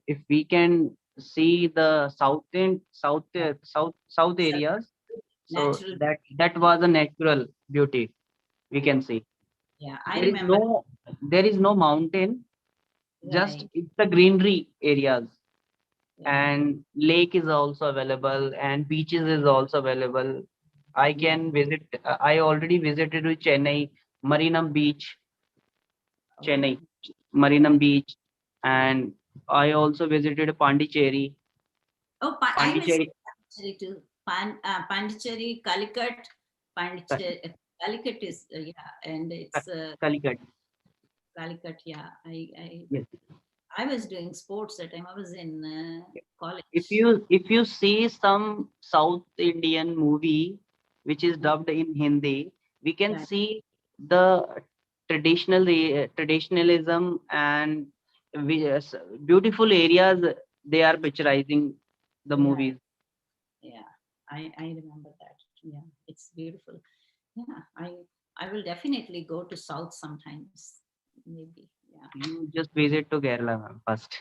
if we can see the south areas, so natural. that was a natural beauty we can see. Yeah, I There is remember. no mountain, just Right. it's the greenery areas, Yeah. and lake is also available, and beaches is also available. I can visit. I already visited to Chennai, Marinam Beach, Oh, Chennai, Marinam Beach, and I also visited Pondicherry. oh, I visited Pondicherry, Pondicherry too. Pondicherry, Calicut, Pondicherry, Calicut is yeah, and it's Calicut. Calicut. Yeah, Yes. I was doing sports that time. I was in If college. you see some South Indian movie which is Yeah, dubbed in Hindi, we can right. see the traditionalism and beautiful areas they are picturizing the Right. movies. Yeah, I remember that. Yeah, it's beautiful. Yeah, I will definitely go to South sometimes. Maybe. Yeah. You just visit to Kerala, ma'am, first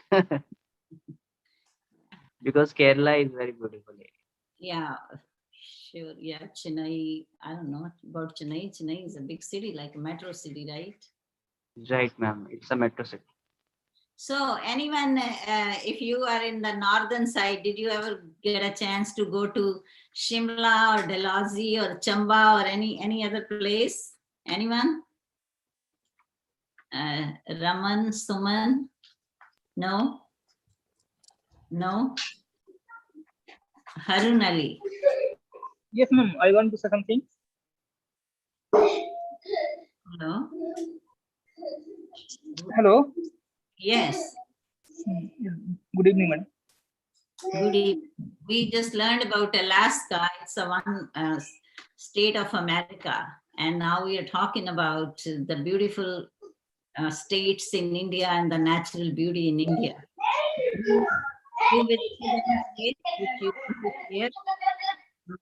because Kerala is very beautiful area. Yeah, sure. Yeah, Chennai. I don't know about Chennai. Chennai is a big city, like a metro city, right? Right, ma'am. It's a metro city. So, anyone, if you are in the northern side, did you ever get a chance to go to Shimla or Dalhousie or Chamba or any other place? Anyone? Raman, Suman? No, no. Harun Ali. Yes, ma'am. I want to say something. Hello. Hello. Yes. Good evening, madam. Good evening. We just learned about Alaska. It's a one state of America. And now we are talking about the beautiful states in India and the natural beauty in India. You visited any state which you want to share?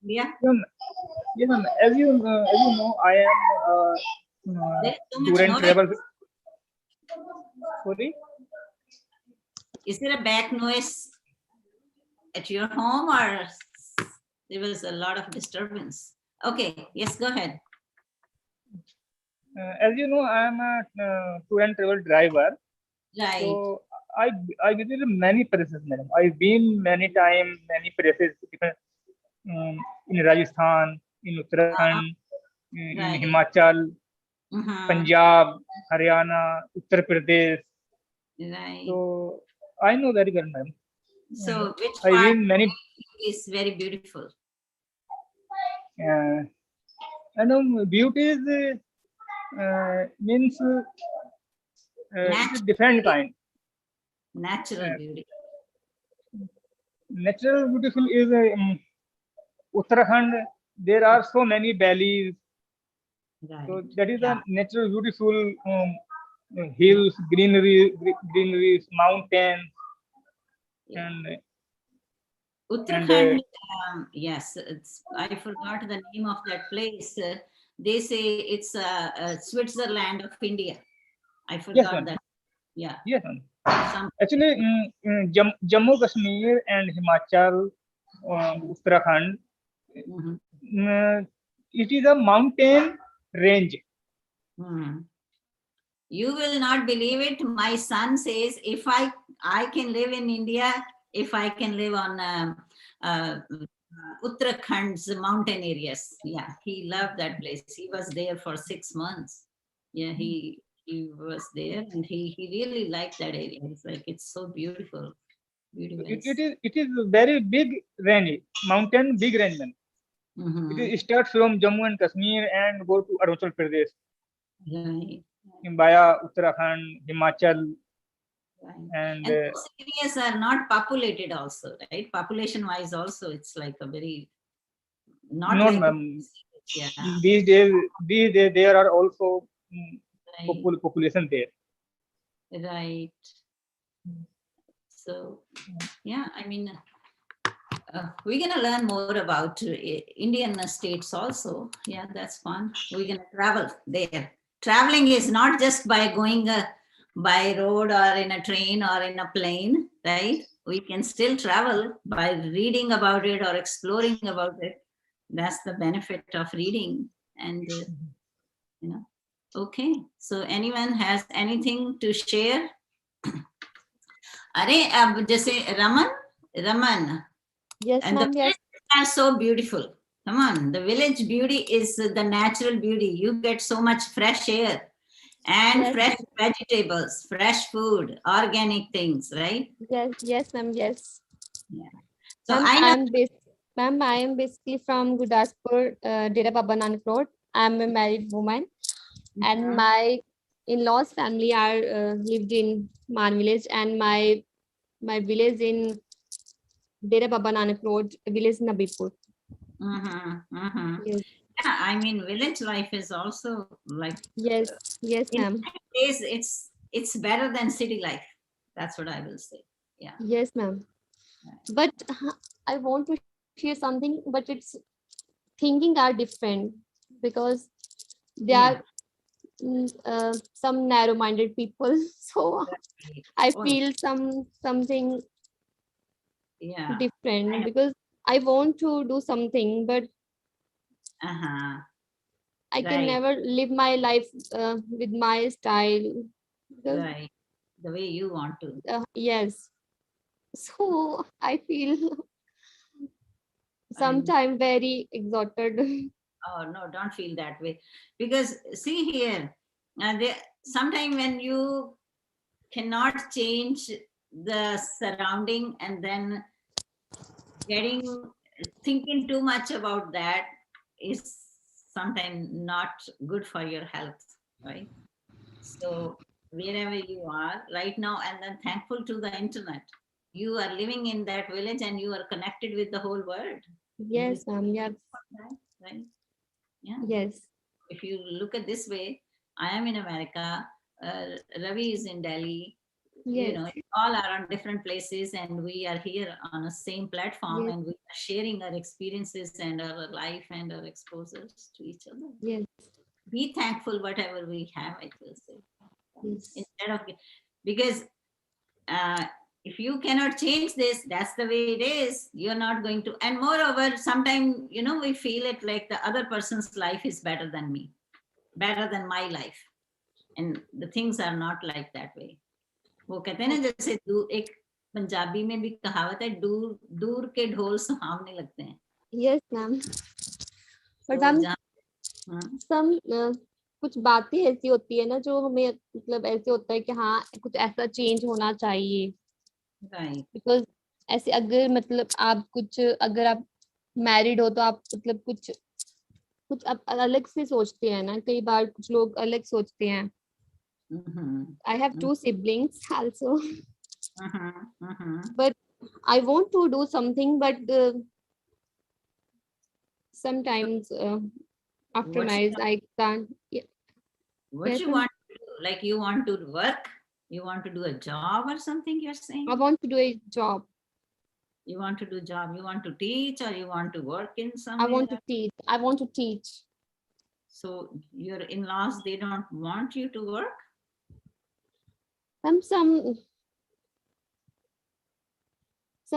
India? Yes, ma'am. As you know, I am There is so much student noise. travel. Sorry. Is there a back noise at your home, or there was a lot of disturbance? Okay, yes, go ahead. As you know, I am a tour and travel driver. Right. So I visited many places, madam. I've been many times, many places, different, in Rajasthan, in Uttarakhand, in Right. Himachal, Mhm. Punjab, Haryana, Uttar Pradesh. Right. So I know very well, ma'am. So which I've part been many. is very beautiful? I know beauty is means it is different kind. Natural beauty. Natural beautiful is Uttarakhand. There are so many valleys. Right. So that is Yeah. a natural beautiful hills, greeneries, mountains, Yeah. and Uttarakhand, yes, I forgot the name of that place. They say it's Switzerland of India. I yes, forgot ma'am. that. Yeah. Yes, ma'am. Some, Actually, Jammu Kashmir and Himachal, Uttarakhand, Mhm. it is a mountain range. Mhm. You will not believe it. My son says, if I can live in India, if I can live on Uttarakhand's mountain areas. Yeah, he loved that place. He was there for 6 months. Yeah, he was there and he really liked that area. It's like it's so beautiful. Beautiful. It is very big range, mountain big range. Man. Mhm. It starts from Jammu and Kashmir and go to Arunachal Pradesh, Right. via Uttarakhand, Himachal, Right. and And those areas are not populated also, right? Population wise also, it's like a very, not no, like, ma'am. yeah, These days there are also right, population there. right. So, yeah, I mean, we're gonna learn more about Indian states also. Yeah, that's fun. We're gonna travel there. Traveling is not just by going by road or in a train or in a plane, right? We can still travel by reading about it or exploring about it. That's the benefit of reading. And you know, okay. So anyone has anything to share? अरे अब जैसे Raman, Yes, and the ma'am. Yes. villages are so beautiful. Come on, the village beauty is the natural beauty. You get so much fresh air and Yes, fresh ma'am. vegetables, fresh food, organic things, right? Yes. Yes, ma'am. Yes. Yeah. So Ma'am, I know. Ma'am, I am basically from Gurdaspur, Dera Baba Nanak Road. I'm a married woman, and my in-laws family are lived in Man village, and my village in Dera Baba Nanak Road, village Nabipur. Yes. Yeah, I mean, village life is also like Yes. Yes, in ma'am. many ways it's better than city life. That's what I will say. Yeah. Yes, ma'am. But I want to share something, but it's thinking are different because they Yeah. are some narrow-minded people. So I Oh, feel something yeah. different because I want to do something, but Uh-huh. I can Right. never live my life with my style. Because, Right. The way you want to. yes, so I feel I mean, sometimes very exhausted. oh no, don't feel that way. Because see here, sometime when you cannot change the surrounding and then getting thinking too much about that is sometimes not good for your health, right? So wherever you are right now, and then thankful to the internet, you are living in that village and you are connected with the whole world. Yes, ma'am. Yes. Right? Yeah. Yes. If you look at this way, I am in America, Ravi is in Delhi, you Yes. know, all are on different places and we are here on the same platform Yes. and we are sharing our experiences and our life and our exposures to each other. Yes. Be thankful whatever we have, I will say. Yes. Instead of, because uh, if you cannot change this, that's the way it is. You're not going to. And moreover, sometimes, you know, we feel it like the other person's life is better than me. better than my life. And the things are not like that way. वो कहते हैं ना जैसे एक पंजाबी में भी कहावत है, दूर दूर के ढोल सुहावने लगते हैं. Yes, ma'am. But तो ma'am, हाँ, some कुछ बातें ऐसी होती है ना जो हमें मतलब ऐसे होता है कि हाँ कुछ ऐसा चेंज होना चाहिए. right. बिकॉज ऐसे अगर मतलब आप कुछ अगर आप मैरिड हो तो आप मतलब कुछ कुछ आप अलग से सोचते हैं ना, कई बार कुछ लोग अलग सोचते हैं. I have 2 siblings also, but I want to do something, but sometimes after What's marriage I can't. Yeah. What Yes, you ma'am. want to do? Like you want to work? You want to do a job or something, you're saying? I want to do a job. You want to do job, you want to teach, or you want to work in I somewhere? want to teach. I want to teach. So your in-laws, they don't want you to work? Some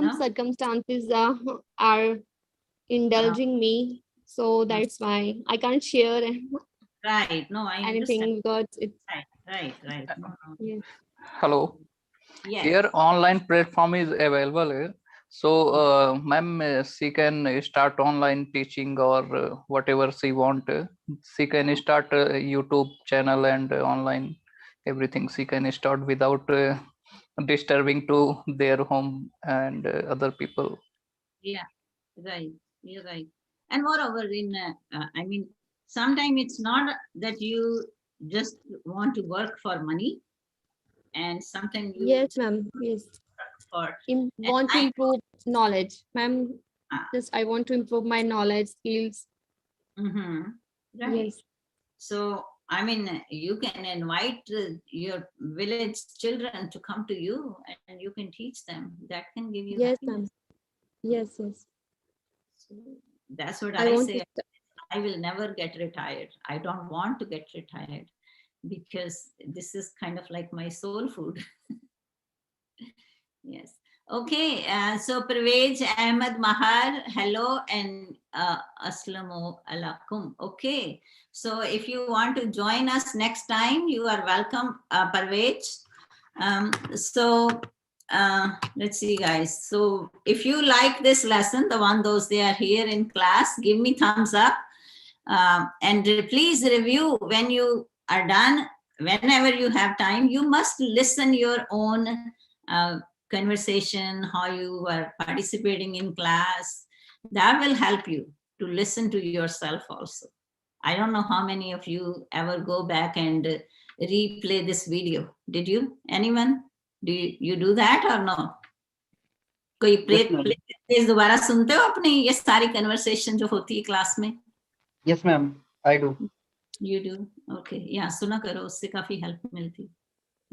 No? circumstances are indulging me, so that's why I can't share Right. No, I understand. anything because it's Right. No. yes. Hello. Yes. Here online platform is available. So, ma'am, she can start online teaching or whatever she want. She can start a YouTube channel and online everything. She can start without disturbing to their home and other people. Yeah. Right. You're right. And moreover, I mean, sometimes it's not that you just want to work for money, and sometimes you Yes, ma'am. Yes. for Want to I- improve knowledge, ma'am. Ah. Just I want to improve my knowledge skills. Right. Yes. So, I mean, you can invite your village children to come to you and you can teach them. That can give you Yes, happiness. ma'am. Yes. So that's what I I want say. to. I will never get retired. I don't want to get retired because this is kind of like my soul food. Yes. Okay. So Parvez Ahmed Mahar, hello and Aslamu alaikum. Okay. So if you want to join us next time, you are welcome, Parvez. Let's see, guys. So if you like this lesson, those they are here in class, give me thumbs up. And please review when you are done. Whenever you have time, you must listen your own conversation, how you are participating in class. That will help you to listen to yourself also. I don't know how many of you ever go back and replay this video. Did you? Anyone? Do you do that or no? कोई play दोबारा सुनते हो अपनी ये सारी conversation जो होती है क्लास में? Yes, ma'am. I do. You do? Okay. Yeah, सुना करो, उससे काफी हेल्प मिलती.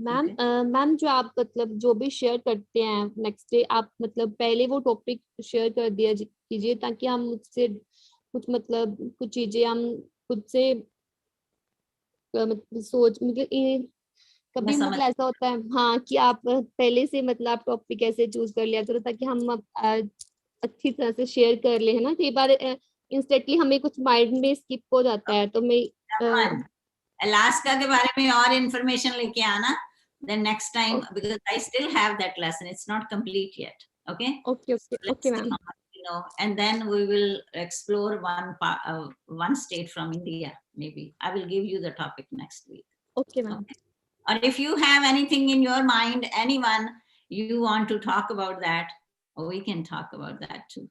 मैम मैम जो आप मतलब जो भी शेयर करते हैं नेक्स्ट डे आप मतलब पहले वो टॉपिक शेयर कर दिया कीजिए ताकि हम उससे कुछ मतलब कुछ चीजें हम खुद से सोच मतलब कभी मतलब ऐसा होता है हाँ कि आप पहले से मतलब टॉपिक ऐसे चूज कर लिया करो ताकि हम अच्छी तरह से शेयर कर ले, है ना. कई बार इंस्टेंटली हमें कुछ माइंड में स्किप हो जाता है तो मैं अलास्का के बारे में और इंफॉर्मेशन लेके आना then next time because I still have that lesson, it's not complete yet. Okay, ma'am. And then we will explore one state from India. Maybe I will give you the topic next week. Okay, ma'am. Okay. Or if you have anything in your mind, anyone you want to talk about that, we can talk about that too.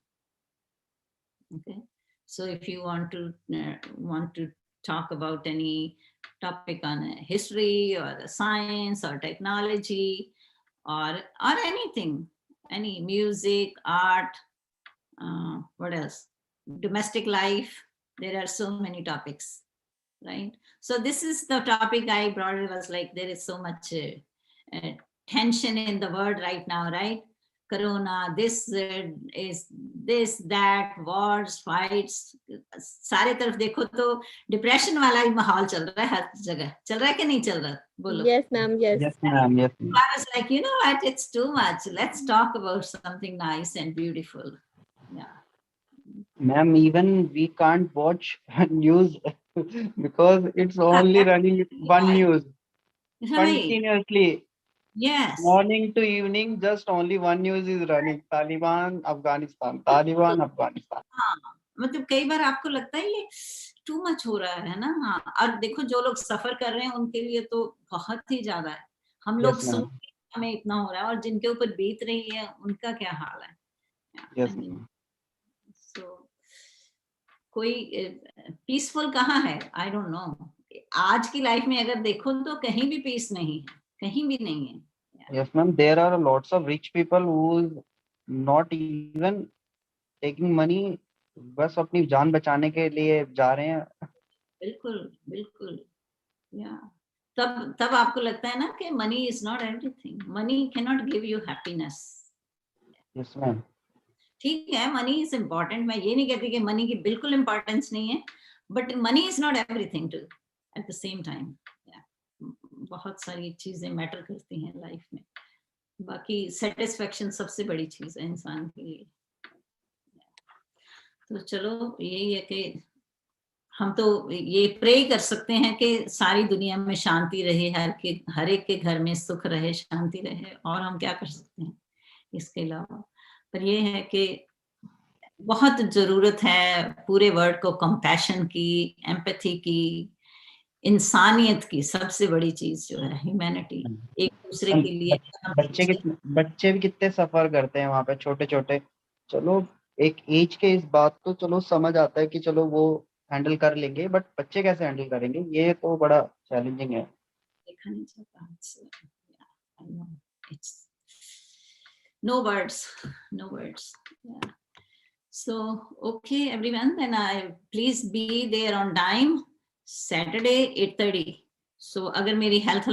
Okay, so if you want to talk about any topic on history or the science or technology or anything, any music, art, what else, domestic life, there are so many topics, right? So this is the topic I brought. It was like there is so much tension in the world right now, right? Corona, this is this, that, wars, fights, सारे तरफ देखो तो depression वाला ही माहौल चल रहा है हर जगह. चल रहा है कि नहीं चल रहा? बोलो. Yes, ma'am. Yes. Yes, ma'am. Yes, ma'am. I was like, you know what? It's too much. Let's talk about something nice and beautiful. Yeah. Ma'am, even we can't watch news because it's only running one Right. news Right. continuously. Yes. Morning to evening, just only one news is running. Taliban, Afghanistan. Taliban, Afghanistan. हाँ, मतलब कई बार आपको लगता है ये too much हो रहा है ना। हाँ, और देखो जो लोग सफर कर रहे हैं उनके लिए तो बहुत ही ज्यादा है। हम लोग Yes, सुन ma'am. के हमें इतना हो रहा है, और जिनके ऊपर बीत रही है उनका क्या हाल है। Yes, I mean, ma'am. so, कोई पीसफुल कहाँ है, आई डोंट नो। आज की लाइफ में अगर देखो तो कहीं भी पीस नहीं है, कहीं भी नहीं है। Yes, ma'am. There are lots of rich people who's not even taking money. बस अपनी जान बचाने के लिए जा रहे हैं. बिल्कुल बिल्कुल, या तब आपको लगता है ना कि money is not everything, money can not give you happiness. Yes, ma'am. ठीक है, मनी इज इम्पोर्टेंट, मैं ये नहीं कहती कि मनी की बिल्कुल इंपॉर्टेंस नहीं है, but money is not everything too at the same time. बहुत सारी चीजें मैटर करती हैं लाइफ में, बाकी सेटिस्फेक्शन सबसे बड़ी चीज है इंसान के लिए। तो चलो यही है कि हम तो ये प्रे कर सकते हैं कि सारी दुनिया में शांति रहे, हर एक के घर में सुख रहे, शांति रहे, और हम क्या कर सकते हैं इसके अलावा। पर ये है कि बहुत जरूरत है पूरे वर्ल्ड को कंपैशन की, एम्पैथी की, इंसानियत की। सबसे बड़ी चीज जो है ह्यूमैनिटी, एक दूसरे के लिए बच्चे भी कितने सफर करते हैं वहां पे, छोटे छोटे। चलो एक एज के इस बात तो चलो समझ आता है कि चलो वो हैंडल कर लेंगे, बट बच्चे कैसे हैंडल करेंगे, ये तो बड़ा चैलेंजिंग है। देखा नहीं जाता। I know. It's no words, no words. Yeah. So, okay, everyone, then please be there on time, Saturday 8:30. So, अगर मेरी हेल्थ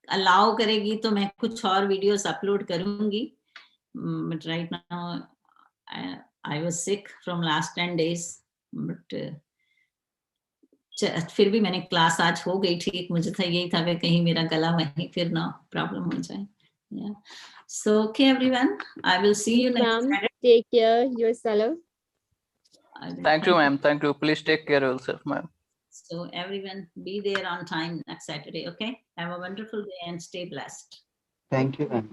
अलाउ करेगी तो मैं कुछ और वीडियोस अपलोड करूंगी, but right now I was sick from last 10 days, but फिर भी मैंने क्लास आज हो गई ठीक। मुझे था यही था कि कहीं मेरा गला वहीं फिर ना प्रॉब्लम हो जाए। Yeah. So, okay, everyone, I will see you next Ma'am, Saturday. take care yourself. Thank you, ma'am. Thank you. Please take care of yourself, ma'am. So everyone be there on time next Saturday, okay? Have a wonderful day and stay blessed. Thank you, ma'am.